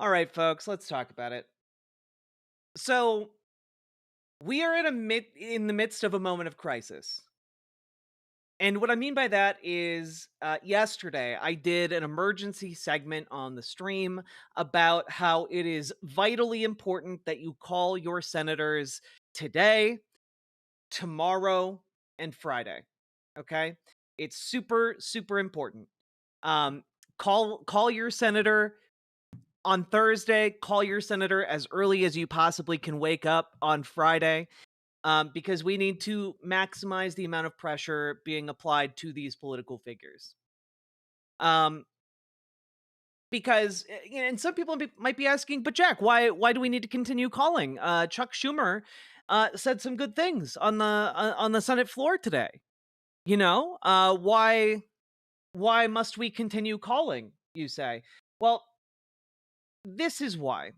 All right, folks, let's talk about it. So, we are in the midst of a moment of crisis. And what I mean by that is, yesterday I did an emergency segment on the stream about how it is vitally important that you call your senators today, tomorrow, and Friday. Okay? It's super, super important. Um, call your senator on Thursday, call your senator as early as you possibly can wake up on Friday, because we need to maximize the amount of pressure being applied to these political figures. Um, and some people might be asking, but Jack, why do we need to continue calling? Chuck Schumer said some good things on the Senate floor today. Why must we continue calling? You say. Well, this is why.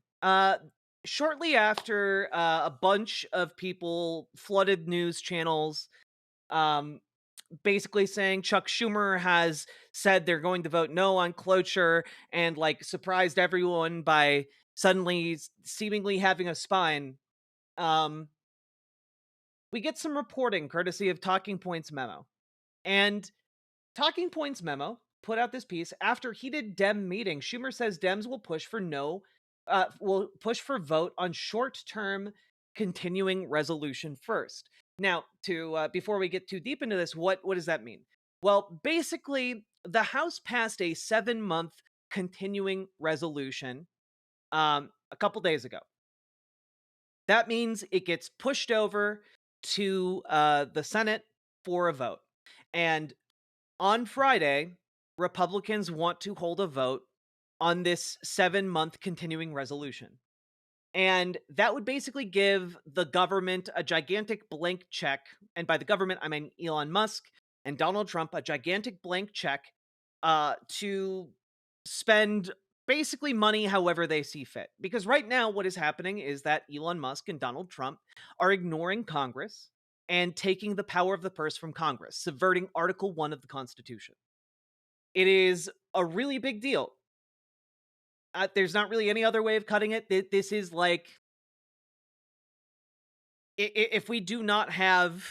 Shortly after a bunch of people flooded news channels, um, basically saying Chuck Schumer has said they're going to vote no on cloture and like surprised everyone by suddenly seemingly having a spine. Um, we get some reporting courtesy of Talking Points Memo. And Talking Points Memo put out this piece after heated Dem meeting. Schumer says Dems will push for vote on short-term continuing resolution first. Now, to before we get too deep into this, what does that mean? Well, basically, the House passed a 7-month continuing resolution a couple days ago. That means it gets pushed over to the Senate for a vote, and on Friday, Republicans want to hold a vote on this 7-month continuing resolution. And that would basically give the government a gigantic blank check. And by the government, I mean Elon Musk and Donald Trump, a gigantic blank check to spend basically money however they see fit. Because right now, what is happening is that Elon Musk and Donald Trump are ignoring Congress and taking the power of the purse from Congress, subverting Article 1 of the Constitution. It is a really big deal. There's not really any other way of cutting it. This is like if we do not have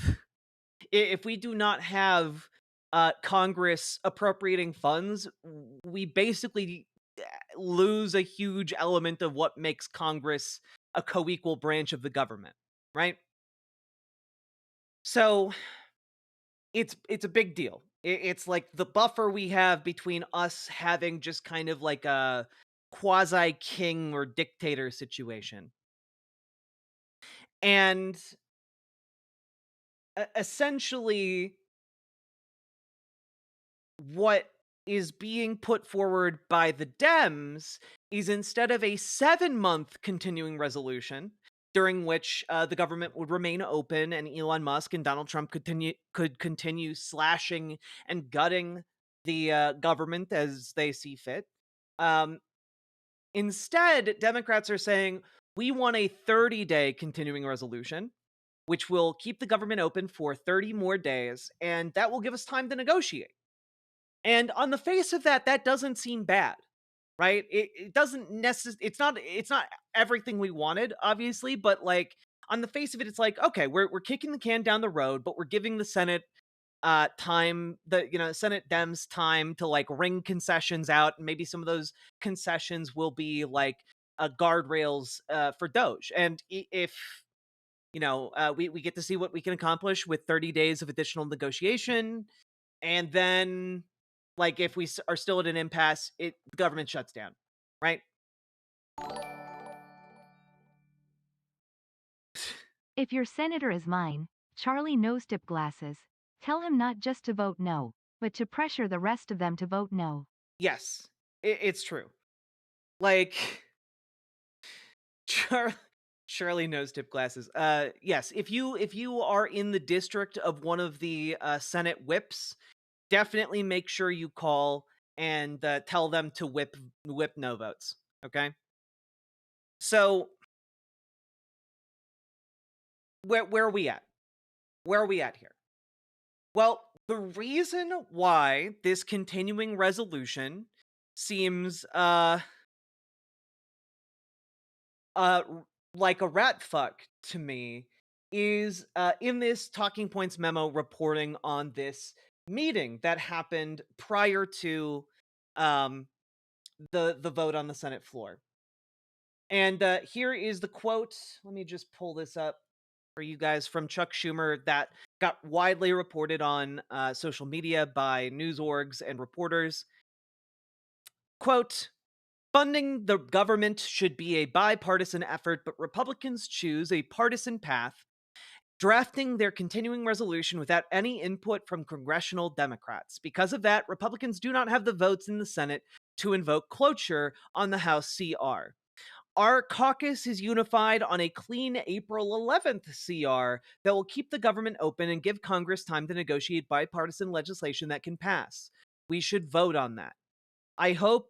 if we do not have Congress appropriating funds, we basically lose a huge element of what makes Congress a co-equal branch of the government, right? So it's a big deal. It's like the buffer we have between us having just kind of like a quasi king or dictator situation. And essentially what is being put forward by the Dems is instead of a 7-month continuing resolution during which the government would remain open and Elon Musk and Donald Trump could continue slashing and gutting the government as they see fit. Um, Instead, Democrats are saying we want a 30-day continuing resolution, which will keep the government open for 30 more days, and that will give us time to negotiate. And on the face of that, that doesn't seem bad, right? It doesn't necessarily. It's not everything we wanted, obviously, but like on the face of it, it's like okay, we're kicking the can down the road, but we're giving the Senate time, the Senate Dems time to like wring concessions out, and maybe some of those concessions will be like guardrails for Doge. And if we get to see what we can accomplish with 30 days of additional negotiation, and then like if we are still at an impasse, the government shuts down, right? If your senator is mine, Charlie nose tip glasses, tell him not just to vote no, but to pressure the rest of them to vote no. Yes, it's true. Like Char- Charlie nose tip glasses. Yes, if you are in the district of one of the Senate whips, definitely make sure you call and tell them to whip no votes. Okay, so where are we at? Where are we at here? Well, the reason why this continuing resolution seems like a rat fuck to me is in this talking points memo reporting on this meeting that happened prior to um the vote on the Senate floor. And here is the quote. Let me just pull this up for you guys from Chuck Schumer that got widely reported on social media by news orgs and reporters. Quote, funding the government should be a bipartisan effort, but Republicans choose a partisan path, drafting their continuing resolution without any input from congressional Democrats. Because of that, Republicans do not have the votes in the Senate to invoke cloture on the House CR. Our caucus is unified on a clean April 11th CR that will keep the government open and give Congress time to negotiate bipartisan legislation that can pass. We should vote on that. I hope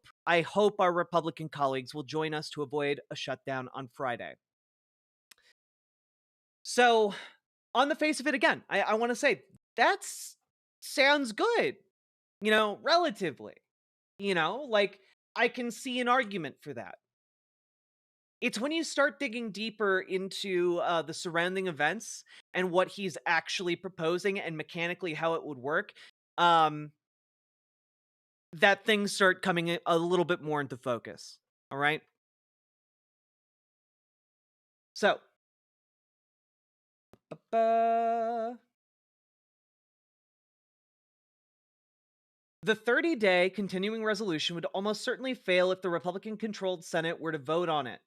our Republican colleagues will join us to avoid a shutdown on Friday. So, on the face of it again, I want to say that's sounds good, relatively. Like I can see an argument for that. It's when you start digging deeper into the surrounding events and what he's actually proposing and mechanically how it would work, um, that things start coming a little bit more into focus. All right. So, uh, the 30-day continuing resolution would almost certainly fail if the Republican controlled Senate were to vote on it.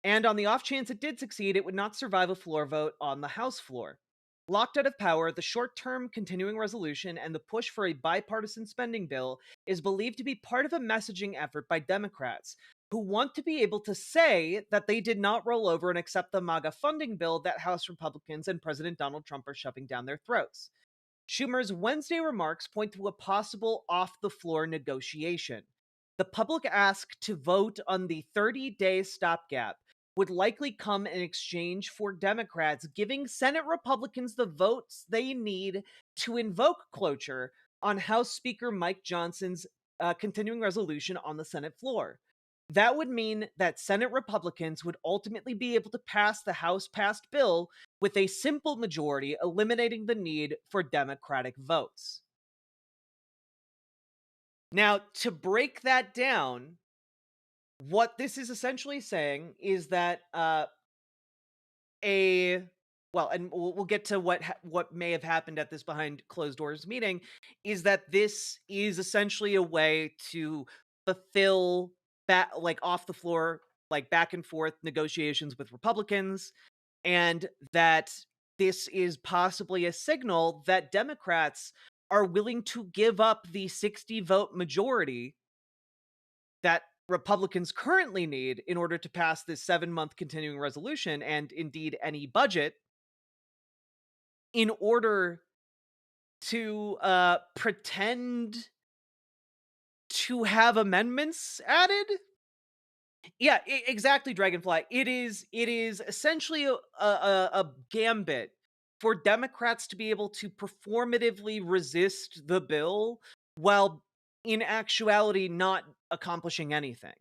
And on the off chance it did succeed, it would not survive a floor vote on the House floor. Locked out of power, the short term continuing resolution and the push for a bipartisan spending bill is believed to be part of a messaging effort by Democrats who want to be able to say that they did not roll over and accept the MAGA funding bill that House Republicans and President Donald Trump are shoving down their throats. Schumer's Wednesday remarks point to a possible off the floor negotiation. The public ask to vote on the 30-day stopgap would likely come in exchange for Democrats giving Senate Republicans the votes they need to invoke cloture on House Speaker Mike Johnson's continuing resolution on the Senate floor. That would mean that Senate Republicans would ultimately be able to pass the House passed bill with a simple majority, eliminating the need for Democratic votes. Now, to break that down, what this is essentially saying is that and we'll get to what may have happened at this behind closed doors meeting, is that this is essentially a way to fulfill that like off the floor, like back and forth negotiations with Republicans, and that this is possibly a signal that Democrats are willing to give up the 60 vote majority that Republicans currently need in order to pass this 7-month continuing resolution and indeed any budget in order to pretend to have amendments added. Yeah, exactly, Dragonfly. It is essentially a gambit for Democrats to be able to performatively resist the bill while in actuality not accomplishing anything.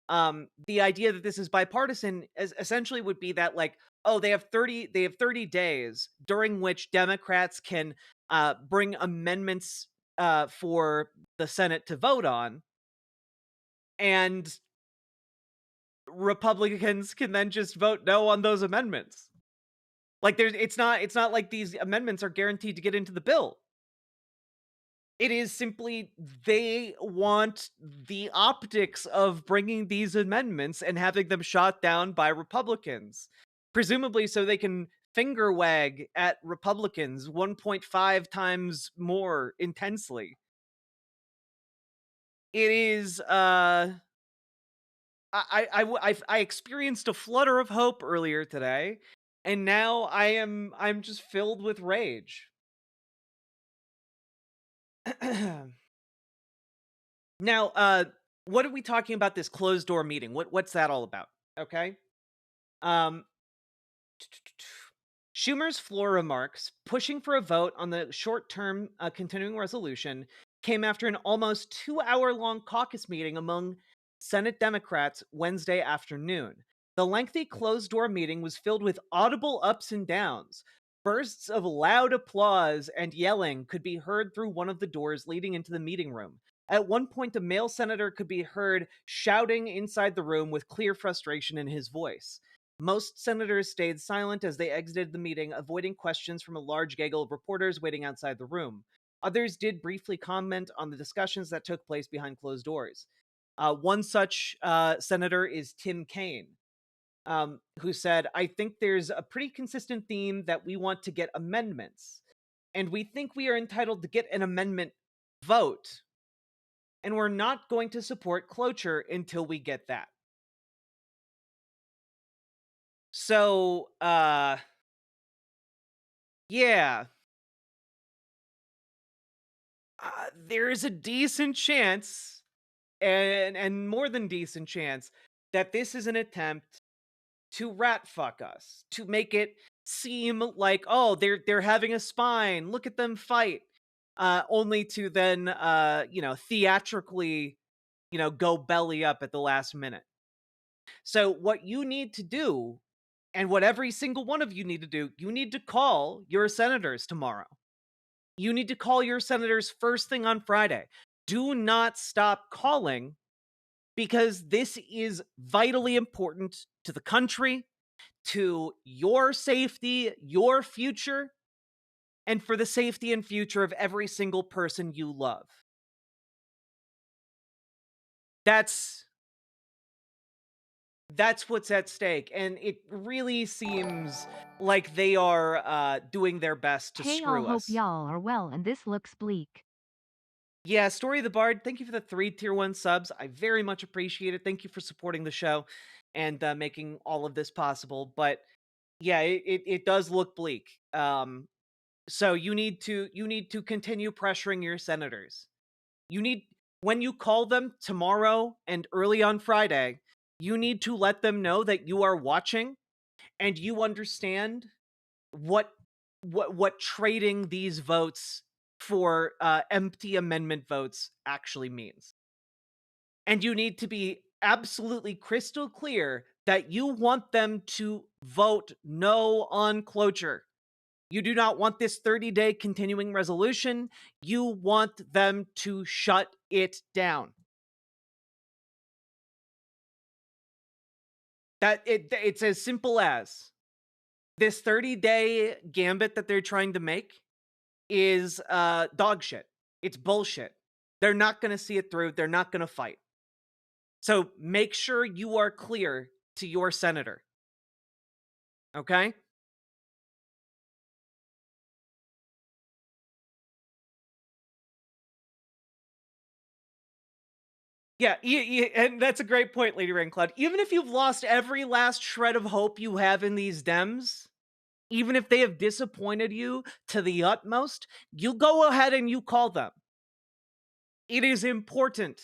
The idea that this is bipartisan essentially would be that like, oh, they have 30 days during which Democrats can bring amendments for the Senate to vote on, and Republicans can then just vote no on those amendments. Like it's not like these amendments are guaranteed to get into the bill. It is simply they want the optics of bringing these amendments and having them shot down by Republicans, presumably so they can finger wag at Republicans 1.5 times more intensely. It is I experienced a flutter of hope earlier today, and now I'm just filled with rage. Now, what are we talking about this closed door meeting? What's that all about? Okay. Um Schumer's floor remarks pushing for a vote on the short-term continuing resolution came after an almost 2-hour long caucus meeting among Senate Democrats Wednesday afternoon. The lengthy closed door meeting was filled with audible ups and downs. Bursts of loud applause and yelling could be heard through one of the doors leading into the meeting room. At one point, a male senator could be heard shouting inside the room with clear frustration in his voice. Most senators stayed silent as they exited the meeting, avoiding questions from a large gaggle of reporters waiting outside the room. Others did briefly comment on the discussions that took place behind closed doors. One such senator is Tim Kaine, who said, I think there's a pretty consistent theme that we want to get amendments. And we think we are entitled to get an amendment vote. And we're not going to support cloture until we get that. So, yeah. There's a decent chance, and more than decent chance, that this is an attempt to rat fuck us, to make it seem like, oh, they're having a spine, look at them fight, only to then theatrically, go belly up at the last minute. So what you need to do, and what every single one of you need to do, you need to call your senators tomorrow. You need to call your senators first thing on Friday. Do not stop calling, because this is vitally important to the country, to your safety, your future, and for the safety and future of every single person you love. That's what's at stake, and it really seems like they are doing their best to Hey, all, screw hope us. y'all are well and this looks bleak. Yeah, Story of the Bard, thank you for the 3 tier 1 subs. I very much appreciate it. Thank you for supporting the show and making all of this possible. But yeah, it does look bleak. So you need to continue pressuring your senators. You need, when you call them tomorrow and early on Friday, you need to let them know that you are watching and you understand what trading these votes for empty amendment votes actually means. And you need to be absolutely crystal clear that you want them to vote no on cloture. You do not want this 30-day continuing resolution. You want them to shut it down. It's as simple as this 30-day gambit that they're trying to make is dog shit. It's bullshit. They're not going to see it through. They're not going to fight. So make sure you are clear to your senator. Okay? Yeah, and that's a great point, Lady Raincloud. Even if you've lost every last shred of hope you have in these Dems, even if they have disappointed you to the utmost, you go ahead and you call them. It is important.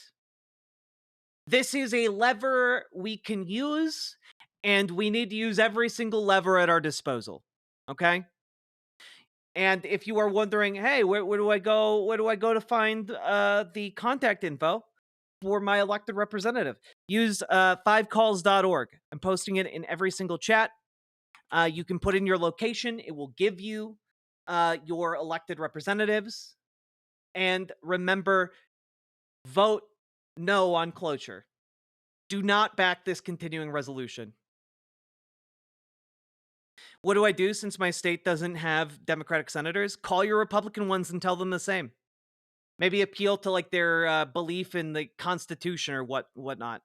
This is a lever we can use, and we need to use every single lever at our disposal. Okay? And if you are wondering, hey, where do I go? Where do I go to find the contact info for my elected representative? Use 5calls.org. I'm posting it in every single chat. You can put in your location. It will give you your elected representatives. And remember, vote no on cloture. Do not back this continuing resolution. What do I do since my state doesn't have Democratic senators? Call your Republican ones and tell them the same. Maybe appeal to like their belief in the Constitution or whatnot.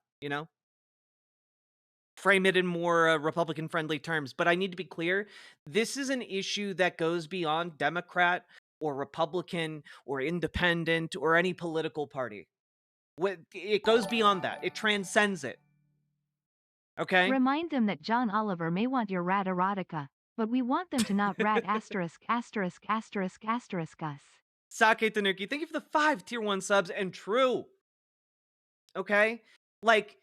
Frame it in more Republican friendly terms. But I need to be clear: this is an issue that goes beyond Democrat or Republican or Independent or any political party. It goes beyond that. It transcends it. Okay. Remind them that John Oliver may want your rat erotica, but we want them to not rat asterisk asterisk asterisk asterisk us. Sake Tanuki, thank you for the 5 tier 1 subs, and true. Okay? Like,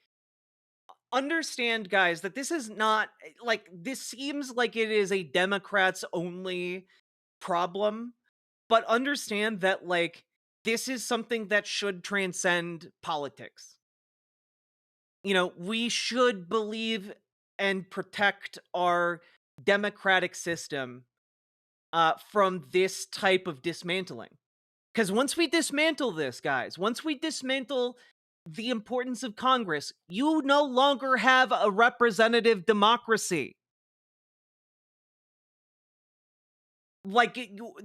understand, guys, that this is not, like, this seems like it is a Democrats only problem, but understand that, like, this is something that should transcend politics. We should believe and protect our democratic system from this type of dismantling. Because once we dismantle this, guys, once we dismantle the importance of Congress, you no longer have a representative democracy. Like,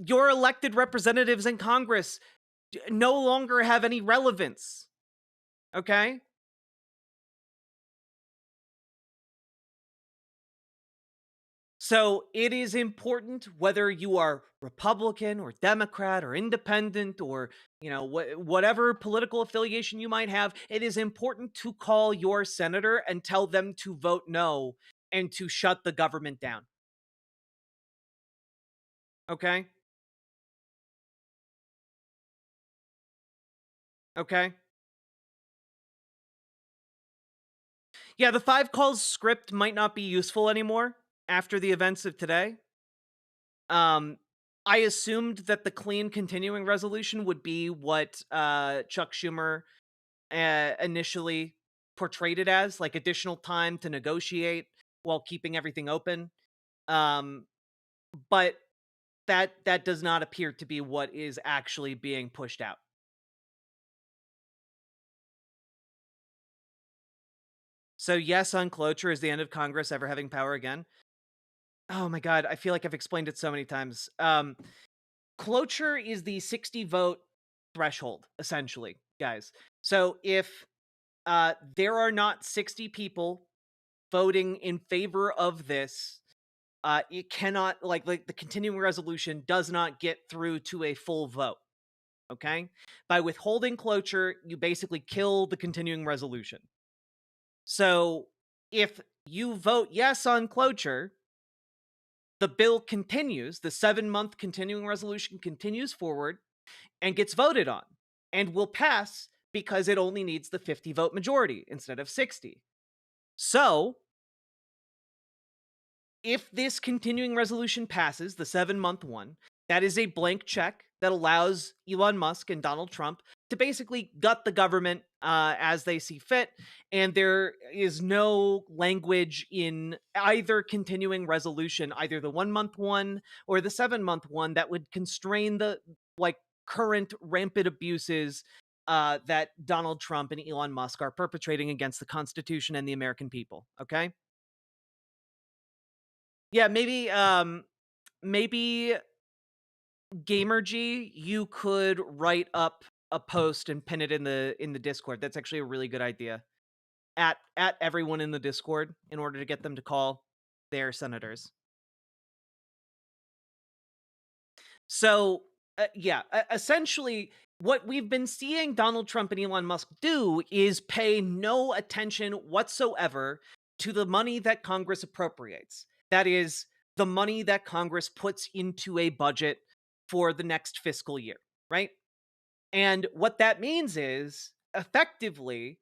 your elected representatives in Congress no longer have any relevance. Okay? So it is important whether you are Republican or Democrat or independent or, whatever political affiliation you might have, it is important to call your senator and tell them to vote no and to shut the government down. Okay? Okay? Yeah, the 5 calls script might not be useful anymore after the events of today. Um, I assumed that the clean continuing resolution would be what Chuck Schumer initially portrayed it as, like additional time to negotiate while keeping everything open. Um, but that does not appear to be what is actually being pushed out. So yes, on cloture is the end of Congress ever having power again. Oh my god, I feel like I've explained it so many times. Cloture is the 60 vote threshold, essentially, guys. So if there are not 60 people voting in favor of this, it cannot, like the continuing resolution does not get through to a full vote. Okay? By withholding cloture, you basically kill the continuing resolution. So if you vote yes on cloture, the bill continues, the 7-month continuing resolution continues forward and gets voted on and will pass because it only needs the 50 vote majority instead of 60. So, if this continuing resolution passes, the 7-month one, that is a blank check that allows Elon Musk and Donald Trump to basically gut the government as they see fit. And there is no language in either continuing resolution, either the 1-month one or the 7-month one, that would constrain the like current rampant abuses that Donald Trump and Elon Musk are perpetrating against the Constitution and the American people. Okay. Yeah, maybe Gamergy, you could write up a post and pin it in the Discord. That's actually a really good idea. At everyone in the Discord in order to get them to call their senators. So, yeah, essentially what we've been seeing Donald Trump and Elon Musk do is pay no attention whatsoever to the money that Congress appropriates. That is the money that Congress puts into a budget for the next fiscal year, right? And what that means is effectively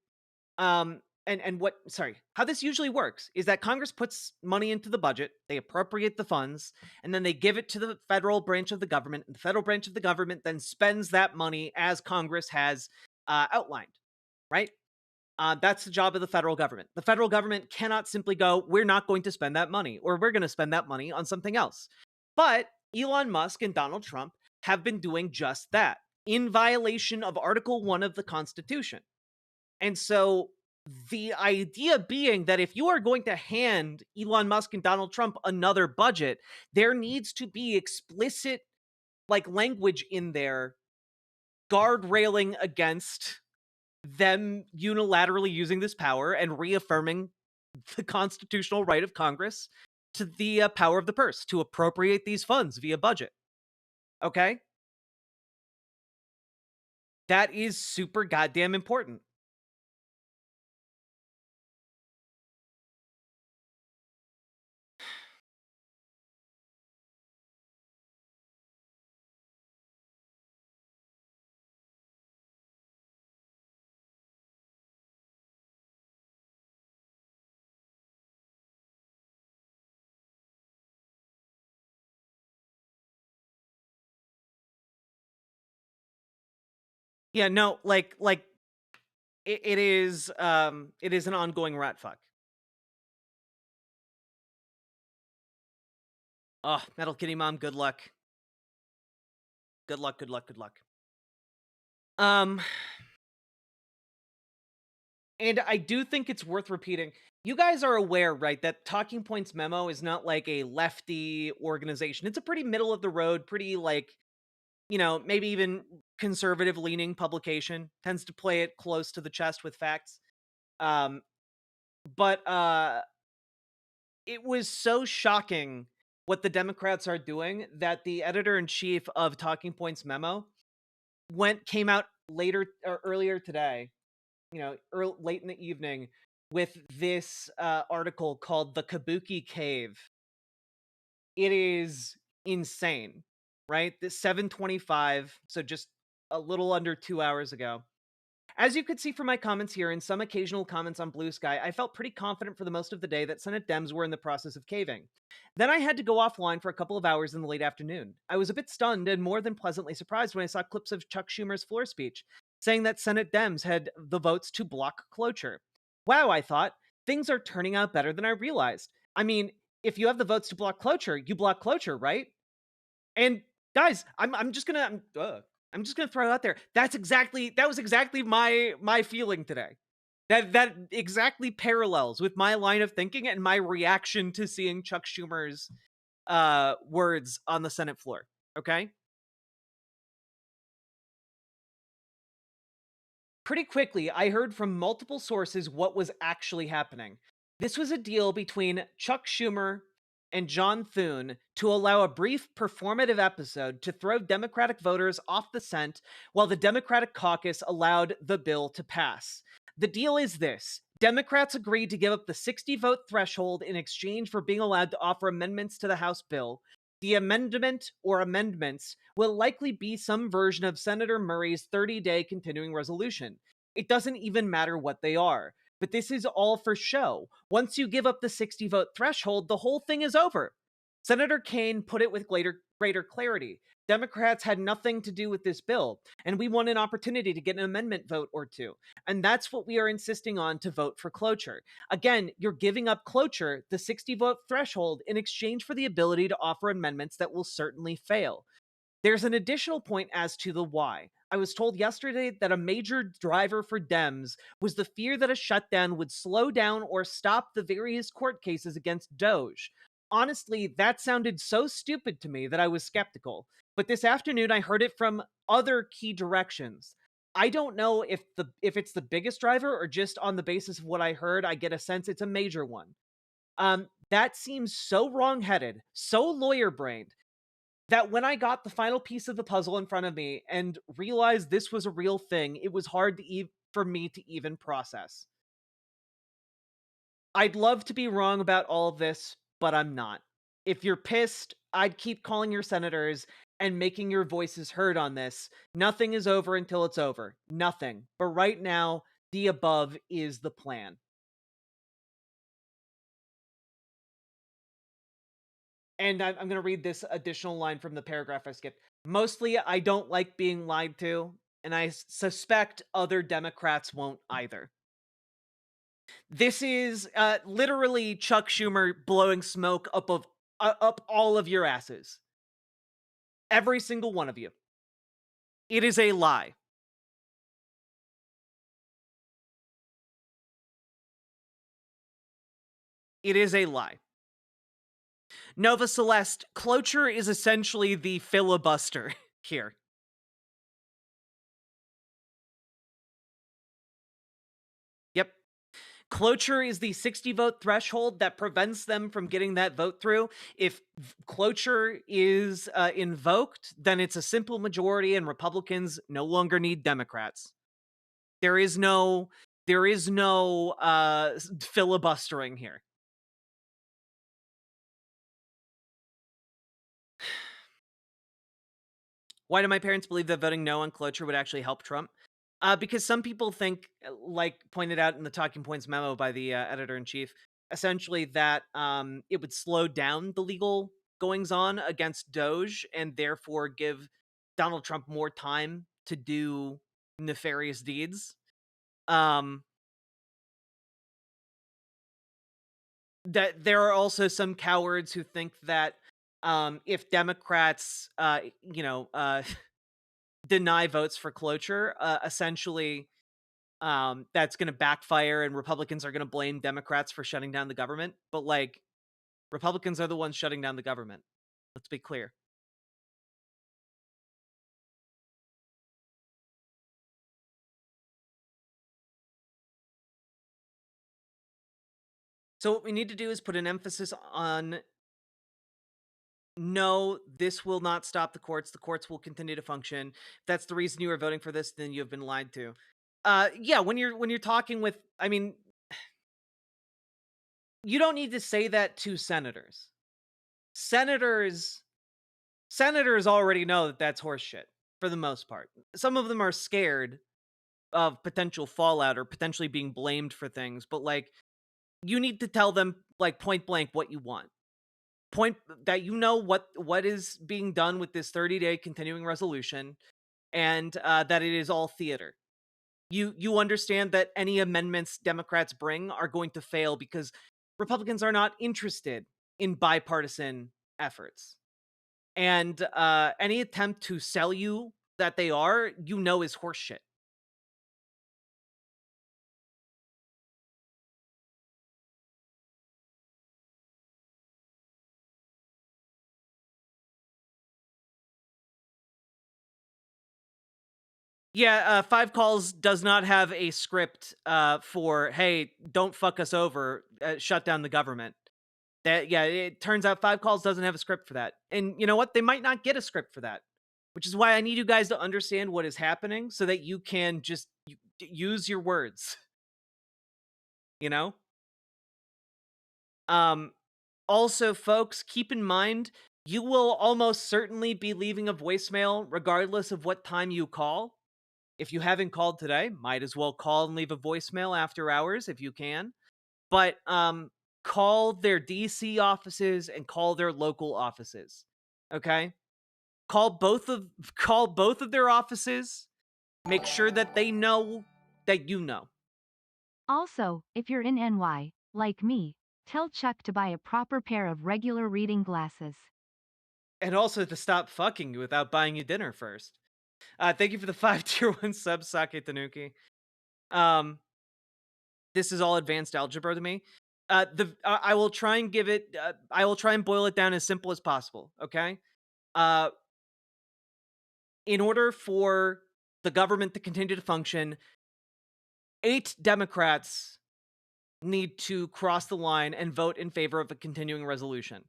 and what sorry, how this usually works is that Congress puts money into the budget, they appropriate the funds, and then they give it to the federal branch of the government, and the federal branch of the government then spends that money as Congress has outlined, right? That's the job of the federal government. The federal government cannot simply go, we're not going to spend that money, or we're going to spend that money on something else. But Elon Musk and Donald Trump have been doing just that in violation of Article 1 of the Constitution. And so the idea being that if you are going to hand Elon Musk and Donald Trump another budget, there needs to be explicit language in there guardrailing against them unilaterally using this power and reaffirming the constitutional right of Congress to the power of the purse to appropriate these funds via budget. Okay? That is super goddamn important. Yeah, no, it is an ongoing rat fuck. Oh, Metal Kitty Mom, good luck. Good luck, good luck, good luck. Um, and I do think it's worth repeating. You guys are aware, right, that Talking Points Memo is not like a lefty organization. It's a pretty middle of the road, pretty like, maybe even conservative leaning publication. Tends to play it close to the chest with facts. Um, but it was so shocking what the Democrats are doing that the editor in chief of Talking Points Memo came out later or earlier today, late in the evening, with this article called "The Kabuki Cave." It is insane, right? This 7:25, so just a little under 2 hours ago. As you could see from my comments here and some occasional comments on Blue Sky, I felt pretty confident for the most of the day that Senate Dems were in the process of caving. Then I had to go offline for a couple of hours in the late afternoon. I was a bit stunned and more than pleasantly surprised when I saw clips of Chuck Schumer's floor speech, saying that Senate Dems had the votes to block cloture. Wow, I thought, things are turning out better than I realized. I mean, if you have the votes to block cloture, you block cloture, right? And guys, I'm just gonna throw it out there. That was exactly my feeling today. That exactly parallels with my line of thinking and my reaction to seeing Chuck Schumer's words on the Senate floor. Okay? Pretty quickly, I heard from multiple sources what was actually happening. This was a deal between Chuck Schumer and John Thune to allow a brief performative episode to throw Democratic voters off the scent while the Democratic caucus allowed the bill to pass. The deal is this: Democrats agreed to give up the 60 vote threshold in exchange for being allowed to offer amendments to the House bill. The amendment or amendments will likely be some version of Senator Murray's 30-day continuing resolution. It doesn't even matter what they are. But this is all for show. Once you give up the 60 vote threshold, the whole thing is over. Senator Kaine put it with greater clarity. Democrats had nothing to do with this bill, and we want an opportunity to get an amendment vote or two. And that's what we are insisting on to vote for cloture. Again, you're giving up cloture, the 60 vote threshold, in exchange for the ability to offer amendments that will certainly fail. There's an additional point as to the why. I was told yesterday that a major driver for Dems was the fear that a shutdown would slow down or stop the various court cases against Doge. Honestly, that sounded so stupid to me that I was skeptical. But this afternoon I heard it from other key directions. I don't know if it's the biggest driver or just on the basis of what I heard, I get a sense it's a major one. That seems so wrong-headed, so lawyer-brained, that when I got the final piece of the puzzle in front of me and realized this was a real thing, it was hard for me to even process. I'd love to be wrong about all of this, but I'm not. If you're pissed, I'd keep calling your senators and making your voices heard on this. Nothing is over until it's over. Nothing. But right now, the above is the plan. And I'm going to read this additional line from the paragraph I skipped. Mostly, I don't like being lied to, and I suspect other Democrats won't either. This is literally Chuck Schumer blowing smoke up all of your asses. Every single one of you. It is a lie. It is a lie. Nova Celeste, cloture is essentially the filibuster here. Yep. Cloture is the 60 vote threshold that prevents them from getting that vote through. If cloture is invoked, then it's a simple majority and Republicans no longer need Democrats. There is no filibustering here. Why do my parents believe that voting no on cloture would actually help Trump? Because some people think, like pointed out in the talking points memo by the editor in chief, essentially that it would slow down the legal goings on against Doge and therefore give Donald Trump more time to do nefarious deeds. That there are also some cowards who think that if Democrats, deny votes for cloture, essentially, that's going to backfire, and Republicans are going to blame Democrats for shutting down the government. But like, Republicans are the ones shutting down the government. Let's be clear. So what we need to do is put an emphasis on no, this will not stop the courts. The courts will continue to function. If that's the reason you are voting for this, then you have been lied to. Yeah, when you're talking with, I mean, you don't need to say that to senators. Senators senators already know that that's horseshit for the most part. Some of them are scared of potential fallout or potentially being blamed for things, but like, you need to tell them like point blank what you want. Point that you know what is being done with this 30-day continuing resolution, and that it is all theater. You understand that any amendments Democrats bring are going to fail because Republicans are not interested in bipartisan efforts. And any attempt to sell you that they are, is horseshit. Yeah, Five Calls does not have a script for, hey, don't fuck us over, shut down the government. That Yeah, it turns out Five Calls doesn't have a script for that. And you know what? They might not get a script for that. Which is why I need you guys to understand what is happening so that you can just use your words, you know? Um Also, folks, keep in mind you will almost certainly be leaving a voicemail regardless of what time you call. If you haven't called today, might as well call and leave a voicemail after hours if you can. But call their DC offices and call their local offices. Okay? Call both of their offices. Make sure that they know that you know. Also, if you're in NY, like me, tell Chuck to buy a proper pair of regular reading glasses. And also to stop fucking you without buying you dinner first. Thank you for the 5 tier 1 subs, Sake Tanuki. Um, this is all advanced algebra to me. I will try and give it. I will try and boil it down as simple as possible. Okay. Uh, in order for the government to continue to function, 8 Democrats need to cross the line and vote in favor of a continuing resolution.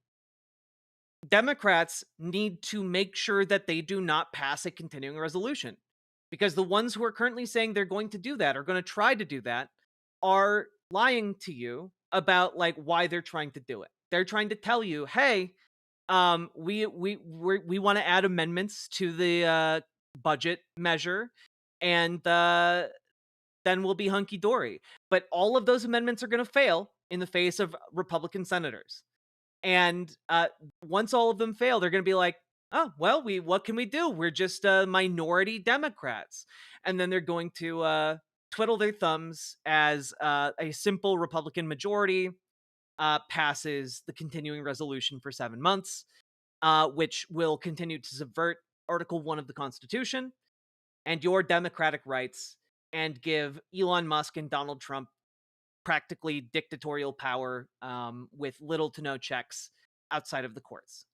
Democrats need to make sure that they do not pass a continuing resolution, because the ones who are currently saying they're going to do that, are going to try to do that, are lying to you about like why they're trying to do it. They're trying to tell you, "Hey, we want to add amendments to the budget measure, and then we'll be hunky dory." But all of those amendments are going to fail in the face of Republican senators. And once all of them fail, they're going to be like, "Oh, well, we what can we do? We're just minority Democrats." And then they're going to twiddle their thumbs as a simple Republican majority passes the continuing resolution for 7 months, which will continue to subvert Article 1 of the Constitution and your democratic rights, and give Elon Musk and Donald Trump practically dictatorial power, with little to no checks outside of the courts.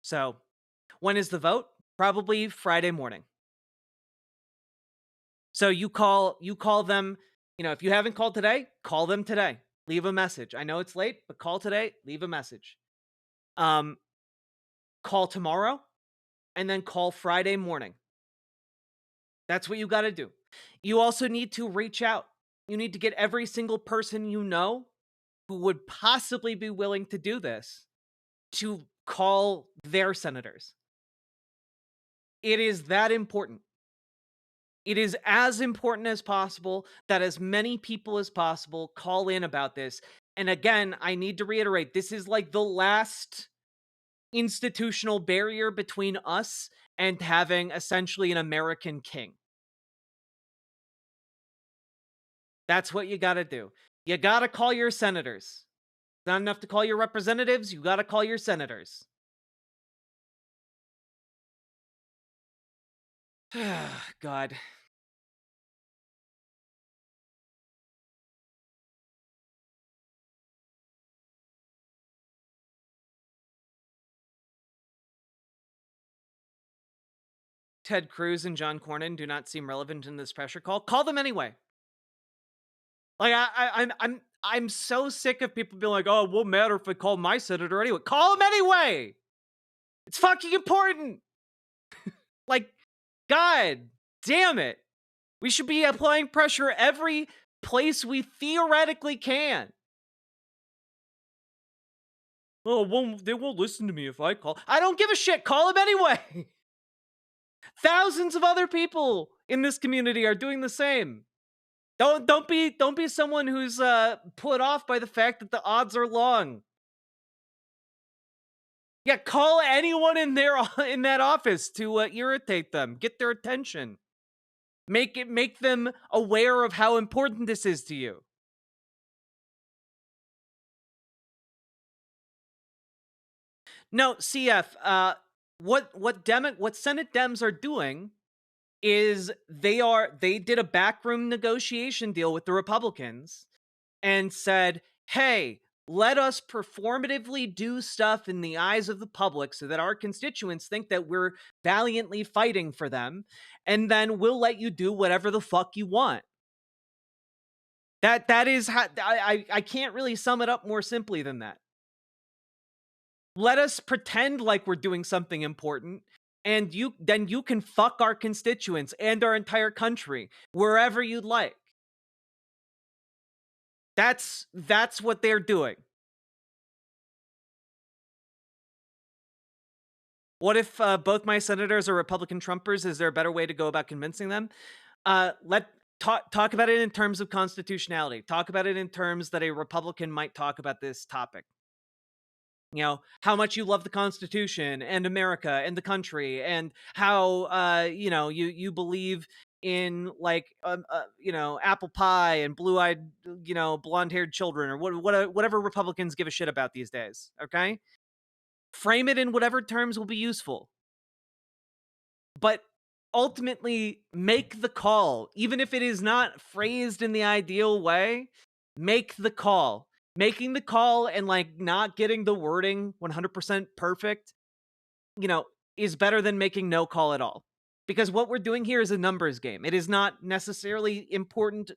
So, when is the vote? Probably Friday morning. So you call them, if you haven't called today, call them today. Leave a message. I know it's late, but call today, leave a message. Um Call tomorrow, and then call Friday morning. That's what you got to do. You also need to reach out. You need to get every single person you know who would possibly be willing to do this to call their senators. It is that important. It is as important as possible that as many people as possible call in about this. And again, I need to reiterate, this is like the last institutional barrier between us and having essentially an American king. That's what you got to do. You got to call your senators. Not enough to call your representatives, you gotta call your senators. God. Ted Cruz and John Cornyn do not seem relevant in this pressure call. Call them anyway. Like I'm so sick of people being like, "Oh, it won't matter if I call my senator anyway." Call him anyway. It's fucking important. Like, God damn it. We should be applying pressure every place we theoretically can. Oh, they won't listen to me if I call. I don't give a shit. Call him anyway. Thousands of other people in this community are doing the same. Don't be someone who's put off by the fact that the odds are long. Yeah, call anyone in there in that office to irritate them, get their attention. Make them aware of how important this is to you. No, CF, what Senate Dems are doing is they did a backroom negotiation deal with the Republicans and said, "Hey, let us performatively do stuff in the eyes of the public so that our constituents think that we're valiantly fighting for them, and then we'll let you do whatever the fuck you want." That is how I can't really sum it up more simply than that. Let us pretend like we're doing something important, and you can fuck our constituents and our entire country wherever you'd like. That's what they're doing. What if both my senators are Republican Trumpers? Is there a better way to go about convincing them? Let talk about it in terms of constitutionality. Talk about it in terms that a Republican might talk about this topic. You know, how much you love the Constitution and America and the country, and how you believe in like apple pie and blue-eyed blonde-haired children, or whatever Republicans give a shit about these days. Okay, frame it in whatever terms will be useful, but ultimately make the call, even if it is not phrased in the ideal way. Make the call. Making the call and like not getting the wording 100% perfect, you know, is better than making no call at all. Because what we're doing here is a numbers game. It is not necessarily important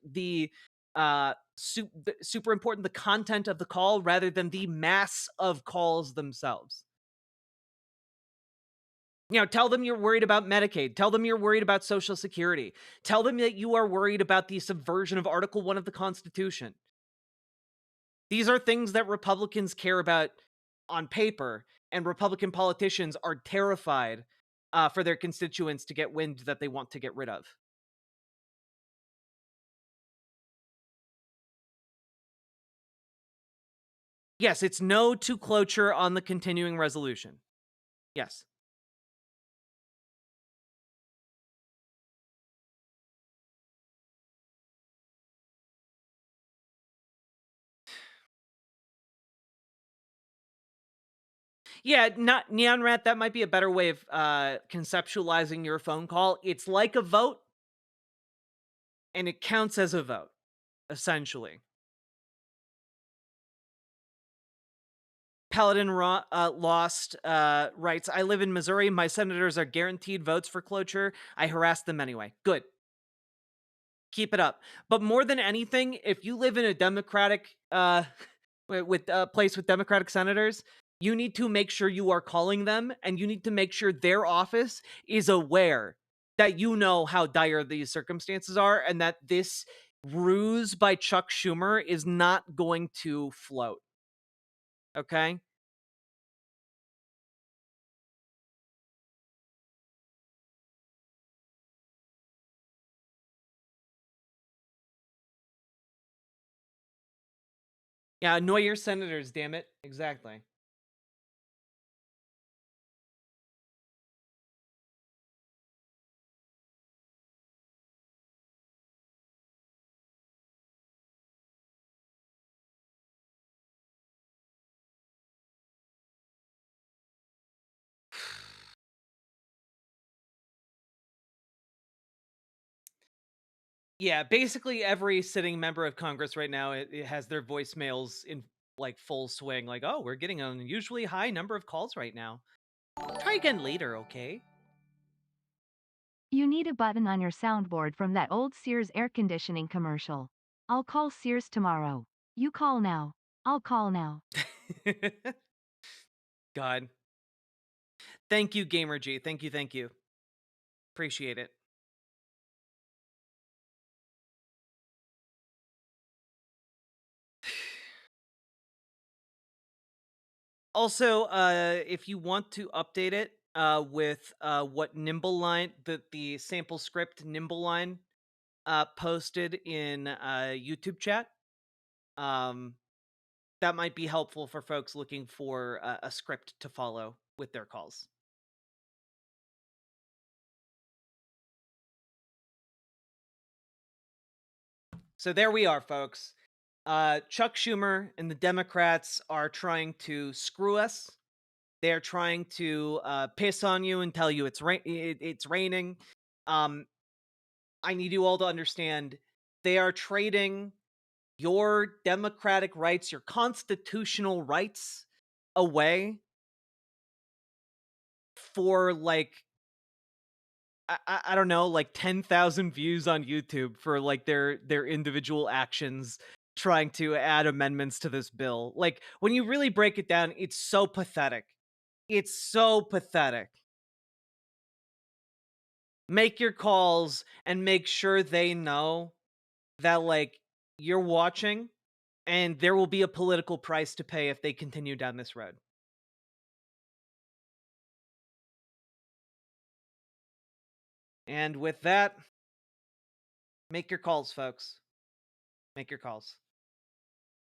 super important the content of the call rather than the mass of calls themselves. You know, tell them you're worried about Medicaid. Tell them you're worried about Social Security. Tell them that you are worried about the subversion of Article 1 of the Constitution. These are things that Republicans care about on paper, and Republican politicians are terrified for their constituents to get wind that they want to get rid of. Yes, it's no to cloture on the continuing resolution. Yes. Yeah, not Neon Rat, that might be a better way of conceptualizing your phone call. It's like a vote, and it counts as a vote, essentially. Paladin Lost writes, "I live in Missouri. My senators are guaranteed votes for cloture. I harass them anyway." Good. Keep it up. But more than anything, if you live in a Democratic with a place with Democratic senators, you need to make sure you are calling them, and you need to make sure their office is aware that you know how dire these circumstances are, and that this ruse by Chuck Schumer is not going to float. Okay? Yeah, annoy your senators, damn it. Exactly. Yeah, basically every sitting member of Congress right now, it has their voicemails in like full swing. Like, oh, we're getting an unusually high number of calls right now. Try again later, okay? You need a button on your soundboard from that old Sears air conditioning commercial. I'll call Sears tomorrow. You call now. I'll call now. God. Thank you, Gamer G. Thank you, thank you. Appreciate it. Also, if you want to update it with what Nimble line, the sample script Nimble line posted in YouTube chat, um, that might be helpful for folks looking for a script to follow with their calls. So there we are, folks. Chuck Schumer and the Democrats are trying to screw us. They're trying to piss on you and tell you it's raining. Um, I need you all to understand they are trading your democratic rights, your constitutional rights away for like I don't know, like 10,000 views on YouTube for like their individual actions trying to add amendments to this bill. Like when you really break it down, it's so pathetic. It's so pathetic. Make your calls and make sure they know that like you're watching and there will be a political price to pay if they continue down this road. And with that, make your calls, folks. Make your calls.